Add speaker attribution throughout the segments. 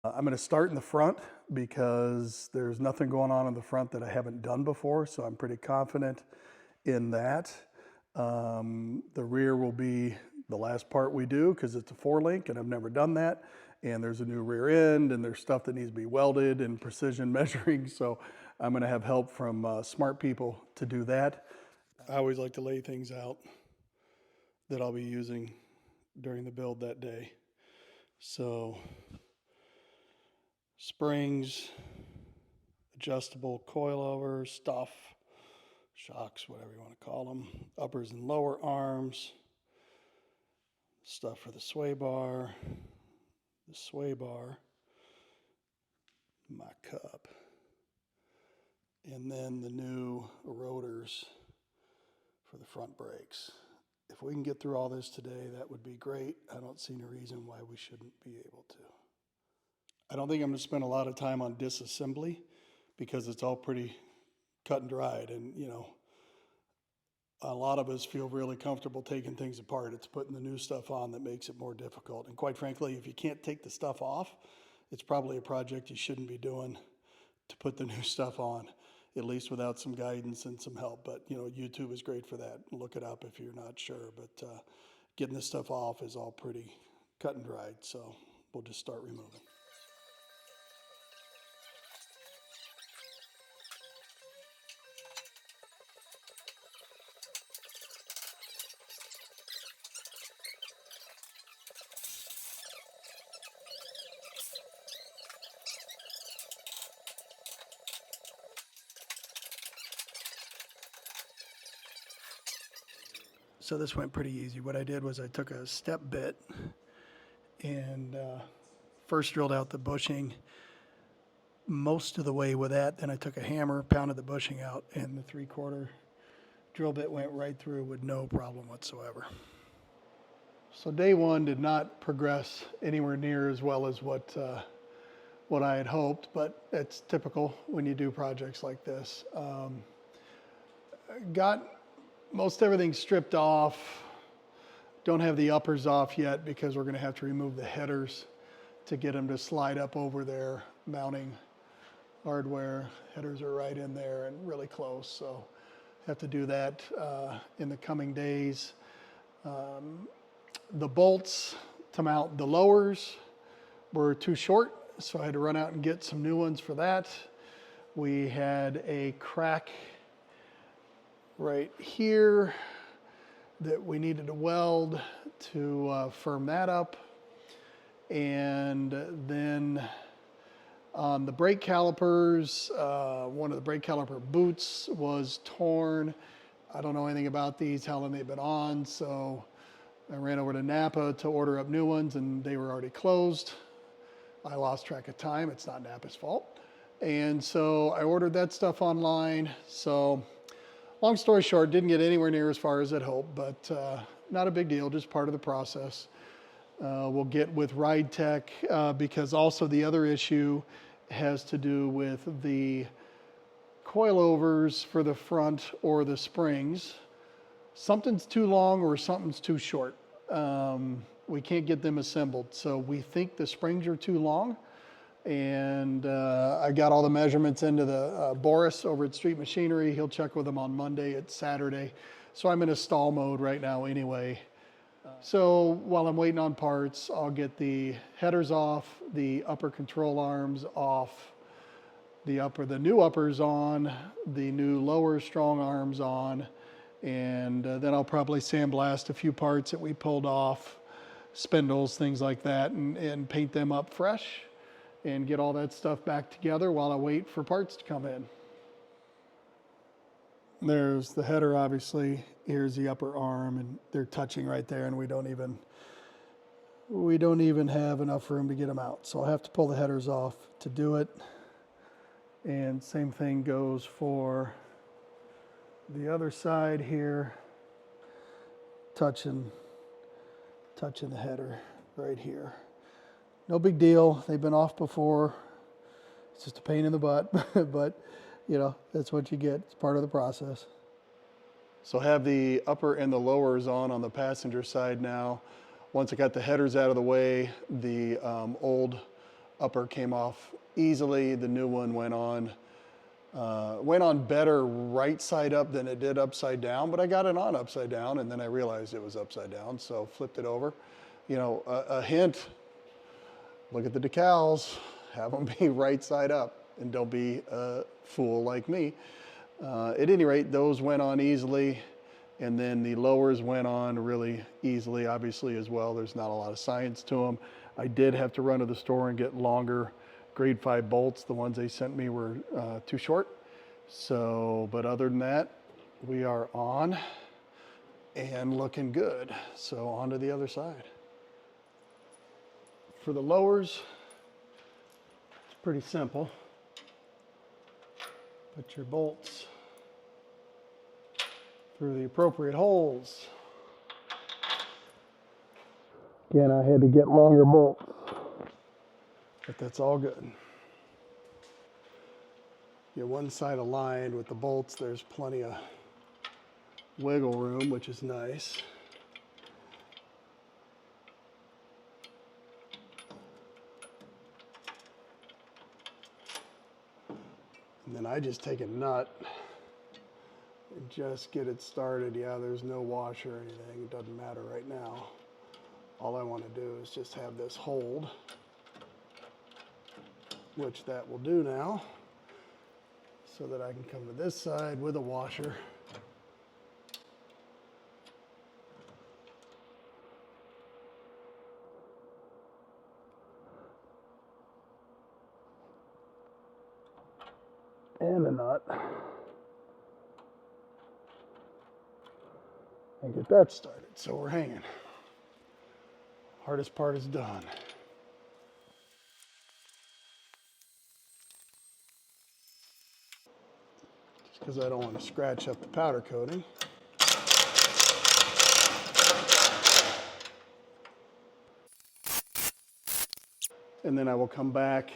Speaker 1: I'm going to start in the front because there's nothing going on in the front that I haven't done before, so I'm pretty confident in that. The rear will be the last part we do because it's a 4-link and I've never done that. And there's a new rear end and there's stuff that needs to be welded and precision measuring. So I'm going to have help from smart people to do that. I always like to lay things out that I'll be using during the build that day. So springs, adjustable coilover stuff, shocks, whatever you want to call them, uppers and lower arms, stuff for the sway bar, my cup, and then the new rotors for the front brakes. If we can get through all this today, that would be great. I don't see any reason why we shouldn't be able to. I don't think I'm going to spend a lot of time on disassembly because it's all pretty cut and dried, and a lot of us feel really comfortable taking things apart. It's putting the new stuff on that makes it more difficult. And quite frankly, if you can't take the stuff off, it's probably a project you shouldn't be doing to put the new stuff on, at least without some guidance and some help. But YouTube is great for that. Look it up if you're not sure. But getting this stuff off is all pretty cut and dried. So we'll just start removing. So this went pretty easy. What I did was I took a step bit and first drilled out the bushing most of the way with that. Then I took a hammer, pounded the bushing out, and the 3/4 drill bit went right through with no problem whatsoever. So day one did not progress anywhere near as well as what I had hoped, but it's typical when you do projects like this. Got most everything stripped off. Don't have the uppers off yet because we're going to have to remove the headers to get them to slide up over their mounting hardware. Headers are right in there and really close, so have to do that in the coming days. The bolts to mount the lowers were too short, so I had to run out and get some new ones for that. We had a crack right here that we needed to weld to firm that up. And then on the brake calipers, one of the brake caliper boots was torn. I don't know anything about these, how long they've been on, so I ran over to Napa to order up new ones and they were already closed. I lost track of time. It's not Napa's fault. And so I ordered that stuff online. So long story short, didn't get anywhere near as far as I'd hoped, but not a big deal, just part of the process. We'll get with Ride Tech because also the other issue has to do with the coilovers for the front or the springs. Something's too long or something's too short. We can't get them assembled, so we think the springs are too long. And I got all the measurements into the Boris over at Street Machinery. He'll check with them on Monday. It's Saturday. So I'm in a stall mode right now anyway. So while I'm waiting on parts, I'll get the headers off, the upper control arms off, the new uppers on, the new lower strong arms on, and then I'll probably sandblast a few parts that we pulled off, spindles, things like that, and paint them up fresh and get all that stuff back together while I wait for parts to come in. There's the header, obviously. Here's the upper arm, and they're touching right there, and we don't even have enough room to get them out. So I'll have to pull the headers off to do it. And same thing goes for the other side here, touching the header right here. No big deal. They've been off before. It's just a pain in the butt, but that's what you get. It's part of the process. So I have the upper and the lowers on the passenger side now. Once I got the headers out of the way, the old upper came off easily. The new one went on better right side up than it did upside down, but I got it on upside down and then I realized it was upside down, so flipped it over. You know, a hint, look at the decals, have them be right side up and don't be a fool like me. At any rate, those went on easily, and then the lowers went on really easily, obviously, as well. There's not a lot of science to them. I did have to run to the store and get longer grade 5 bolts. The ones they sent me were too short. So, but other than that, we are on and looking good. So on to the other side. For the lowers, it's pretty simple. Put your bolts through the appropriate holes. Again, I had to get longer bolts, but that's all good. Get one side aligned with the bolts. There's plenty of wiggle room, which is nice. And then I just take a nut and just get it started. Yeah, there's no washer or anything. It doesn't matter right now. All I want to do is just have this hold, which that will do now, so that I can come to this side with a washer. And a nut. And get that started. So we're hanging. Hardest part is done. Just because I don't want to scratch up the powder coating. And then I will come back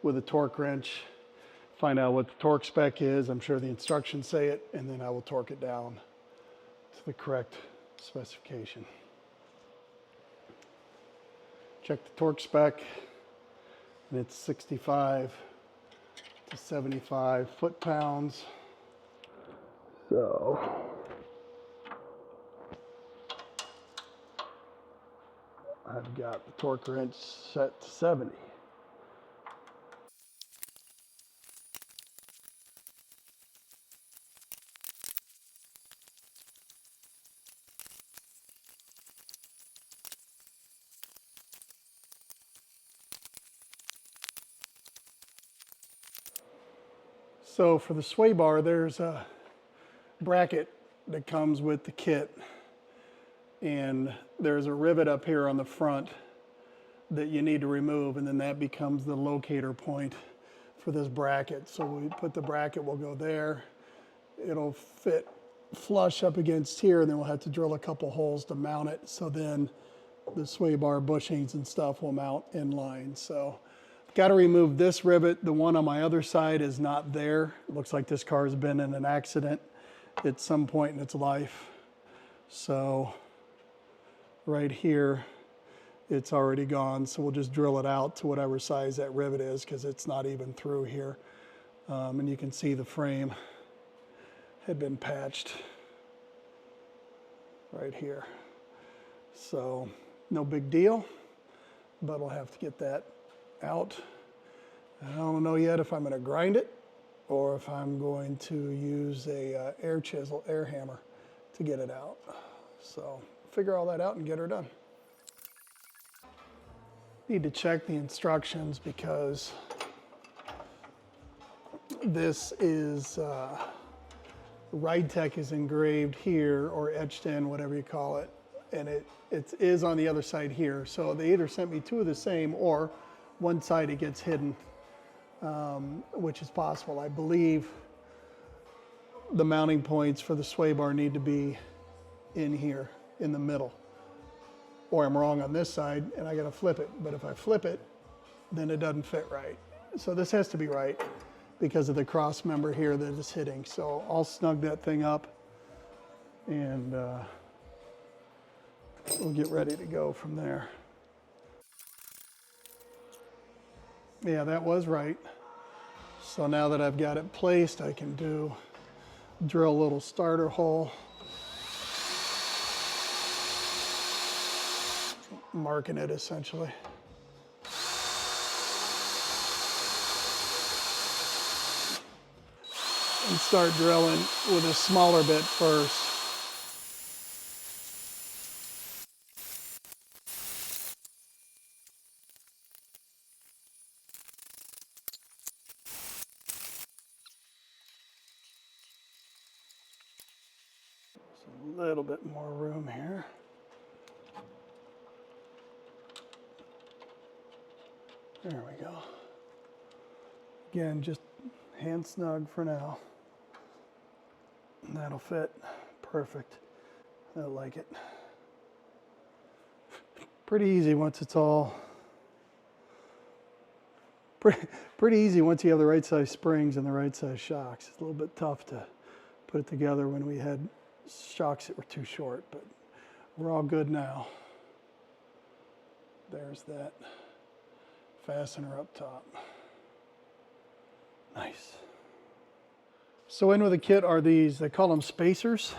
Speaker 1: with a torque wrench, find out what the torque spec is. I'm sure the instructions say it, and then I will torque it down to the correct specification. Check the torque spec, and it's 65 to 75 foot-pounds. So I've got the torque wrench set to 70. So for the sway bar, there's a bracket that comes with the kit, and there's a rivet up here on the front that you need to remove, and then that becomes the locator point for this bracket. So we put the bracket, will go there. It'll fit flush up against here, and then we'll have to drill a couple holes to mount it. So then the sway bar bushings and stuff will mount in line. So got to remove this rivet. The one on my other side is not there. It looks like this car has been in an accident at some point in its life. So right here, it's already gone. So we'll just drill it out to whatever size that rivet is, because it's not even through here. And you can see the frame had been patched right here. So no big deal, but we'll have to get that out. I don't know yet if I'm going to grind it or if I'm going to use a air hammer to get it out. So figure all that out and get her done. Need to check the instructions, because this is Ride Tech is engraved here, or etched in, whatever you call it, and it is on the other side here. So they either sent me two of the same, or one side it gets hidden, which is possible. I believe the mounting points for the sway bar need to be in here in the middle, or I'm wrong on this side and I gotta flip it. But if I flip it, then it doesn't fit right. So this has to be right because of the cross member here that is hitting. So I'll snug that thing up, and we'll get ready to go from there. Yeah, that was right. So now that I've got it placed, I can drill a little starter hole, marking it essentially. And start drilling with a smaller bit first. A little bit more room here. There we go. Again, just hand snug for now. And that'll fit perfect. I like it. Pretty easy once it's all, pretty easy once you have the right size springs and the right size shocks. It's a little bit tough to put it together when we had shocks that were too short, but we're all good now. There's that fastener up top. Nice. So in with the kit are these, they call them spacers.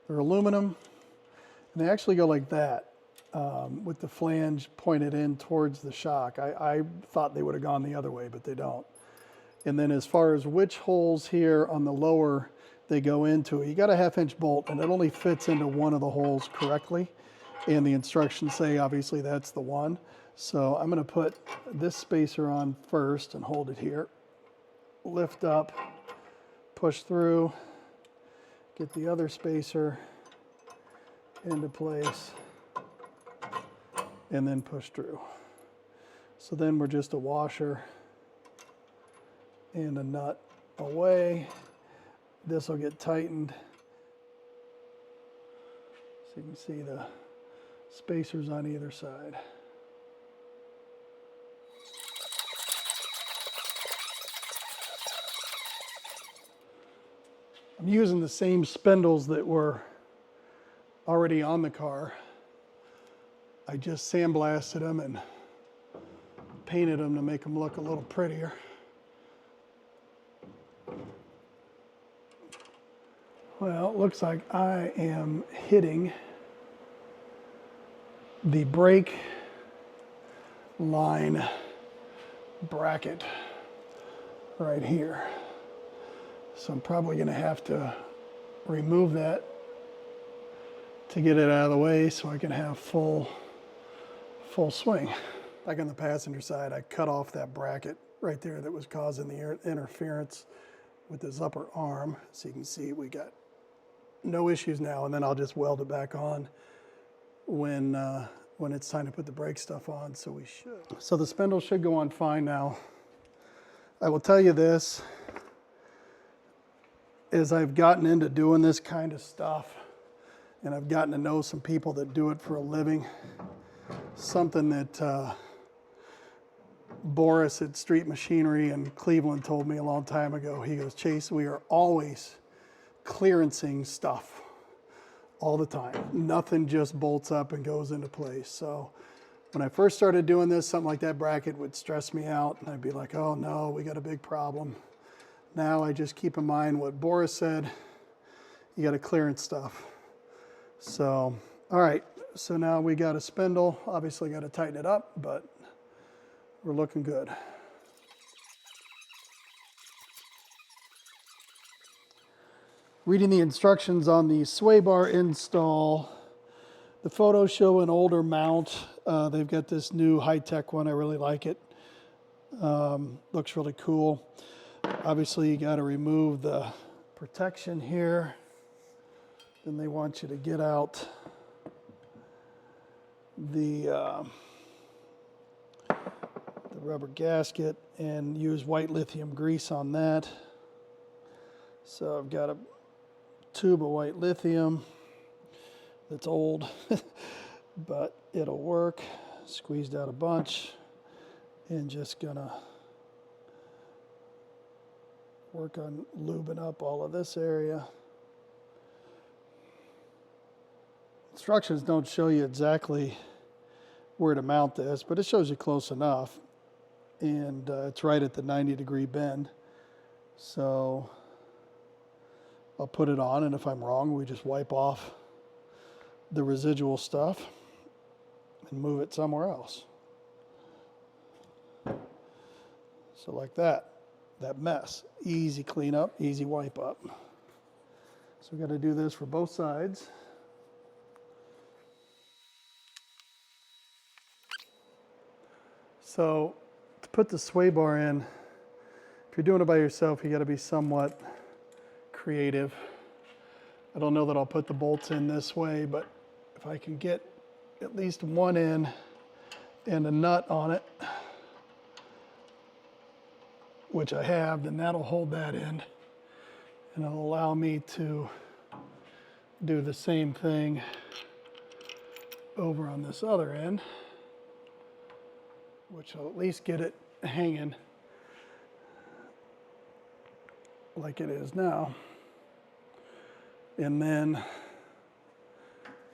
Speaker 1: They're aluminum, and they actually go like that, with the flange pointed in towards the shock. I thought they would have gone the other way, but they don't. And then as far as which holes here on the lower they go into, you got a 1/2-inch bolt, and it only fits into one of the holes correctly. And the instructions say, obviously, that's the one. So I'm gonna put this spacer on first and hold it here. Lift up, push through, get the other spacer into place, and then push through. So then we're just a washer and a nut away. This will get tightened. So you can see the spacers on either side. I'm using the same spindles that were already on the car. I just sandblasted them and painted them to make them look a little prettier. Well, it looks like I am hitting the brake line bracket right here. So I'm probably going to have to remove that to get it out of the way so I can have full swing. Like on the passenger side, I cut off that bracket right there that was causing the interference with this upper arm. So you can see we got no issues now, and then I'll just weld it back on when it's time to put the brake stuff on, so we should. So the spindle should go on fine now. I will tell you this, as I've gotten into doing this kind of stuff, and I've gotten to know some people that do it for a living, something that Boris at Street Machinery in Cleveland told me a long time ago. He goes, Chase, we are always clearancing stuff all the time. Nothing just bolts up and goes into place. So when I first started doing this, something like that bracket would stress me out, and I'd be like, oh no, we got a big problem. Now I just keep in mind what Boris said, you got to clearance stuff. So, all right, so now we got a spindle. Obviously got to tighten it up, but we're looking good. Reading the instructions on the sway bar install, the photos show an older mount. They've got this new high-tech one. I really like it. Looks really cool. Obviously, you got to remove the protection here. Then they want you to get out the rubber gasket and use white lithium grease on that. So I've got a tube of white lithium that's old, but it'll work. Squeezed out a bunch and just gonna work on lubing up all of this area. Instructions don't show you exactly where to mount this, but it shows you close enough. and it's right at the 90-degree bend. So I'll put it on, and if I'm wrong, we just wipe off the residual stuff and move it somewhere else. So like that mess, easy cleanup, easy wipe up. So we got to do this for both sides. So to put the sway bar in, if you're doing it by yourself, you got to be somewhat creative. I don't know that I'll put the bolts in this way, but if I can get at least one in and a nut on it, which I have, then that'll hold that in, and it'll allow me to do the same thing over on this other end, which will at least get it hanging like it is now. And then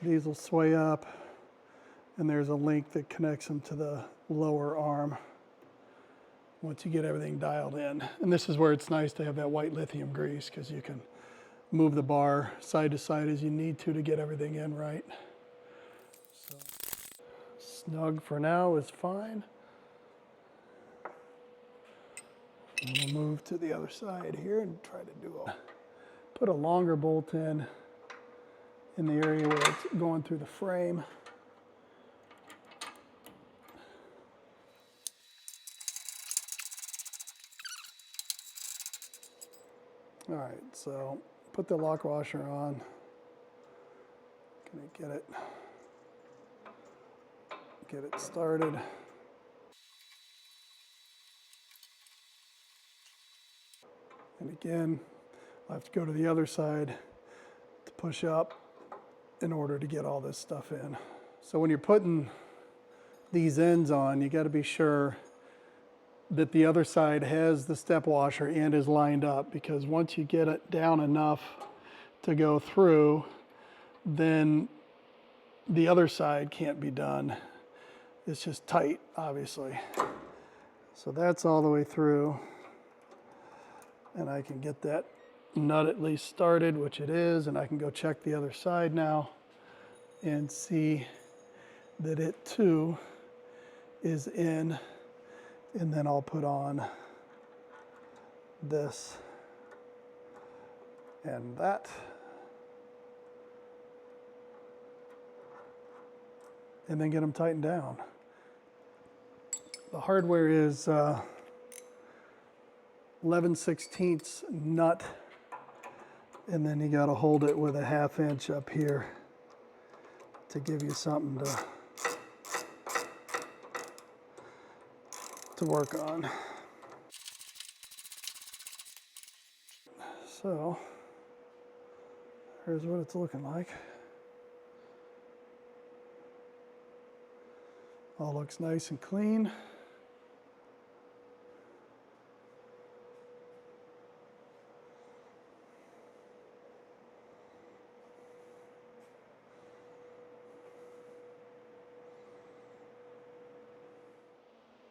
Speaker 1: these will sway up, and there's a link that connects them to the lower arm once you get everything dialed in. And this is where it's nice to have that white lithium grease, because you can move the bar side to side as you need to get everything in right. So, snug for now is fine. And we'll move to the other side here and try to put a longer bolt in the area where it's going through the frame. All right, so put the lock washer on. Gonna get it started. And again, I'll have to go to the other side to push up in order to get all this stuff in. So when you're putting these ends on, you got to be sure that the other side has the step washer and is lined up, because once you get it down enough to go through, then the other side can't be done. It's just tight, obviously. So that's all the way through, and I can get that nut at least started, which it is, and I can go check the other side now and see that it too is in. And then I'll put on this and that. And then get them tightened down. The hardware is 11/16 nut, and then you got to hold it with a 1/2 inch up here to give you something to work on. So here's what it's looking like. All looks nice and clean.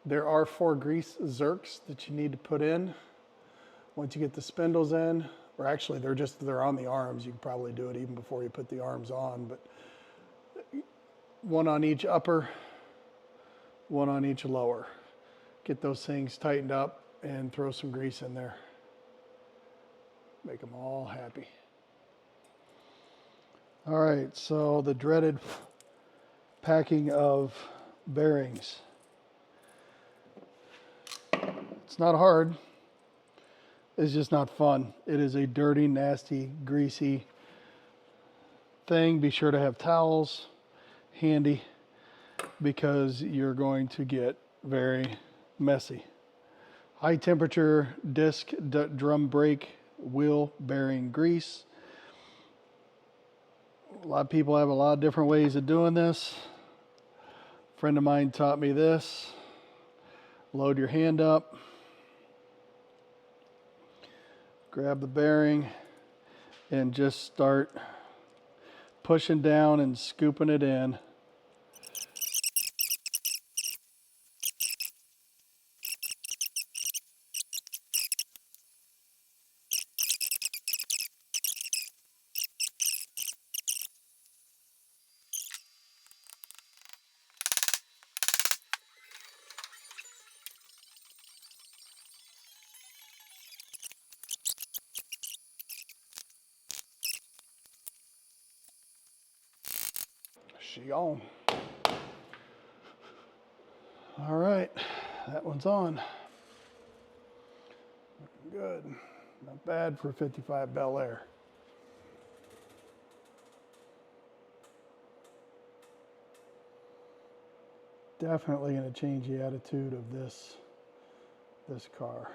Speaker 1: There are 4 grease zerks that you need to put in once you get the spindles in, or actually they're on the arms. You can probably do it even before you put the arms on, but 1 on each upper, 1 on each lower. Get those things tightened up and throw some grease in there. Make them all happy. All right, so the dreaded packing of bearings. It's not hard. It's just not fun. It is a dirty, nasty, greasy thing. Be sure to have towels handy, because you're going to get very messy. High temperature disc drum brake wheel bearing grease. A lot of people have a lot of different ways of doing this. A friend of mine taught me this. Load your hand up, grab the bearing, and just start pushing down and scooping it in. She on. All right, that one's on. Looking good. Not bad for a 55 Bel Air. Definitely going to change the attitude of this car.